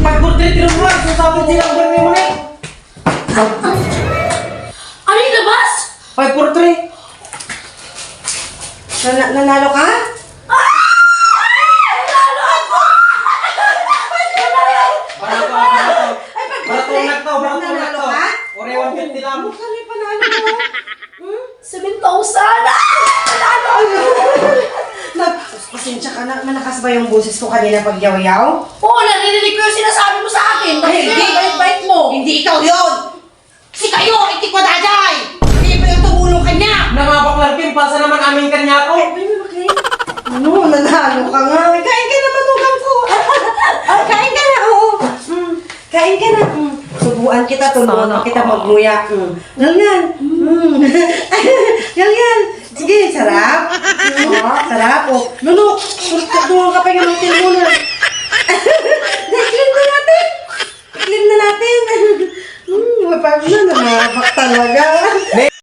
Pag-portrait mo lang, susabot silang birthday mo na. Ano yung labas? 543. Nanalo ka? Nanalo ka? Ore, 150 lang. Kano yung panalo mo? 7,000! Panalo! Pasensya ka na, malakas ba yung boses ko kanina pag yaw-yaw? Oo, narinig ko yung sinasabi mo sa akin. Ay, hindi. Bait mo. Hindi ikaw yun! Si kayo, hindi ko daday! Hindi ba yung tumulong kanya? Nangabaklang pimpasa naman aming kanya ko. Ano, nanalo ka nga. Kain ka na, manugang ko. Kain ka na, oo. Kain ka na. Subuan kita, tulungan kita magmuya. Ganyan. Ganyan. Sige, sarap. Sarap. O, Nuno, tulungan ka pa yung lutin muna. Clean na natin. Clean na natin. Paano na, namabak talaga.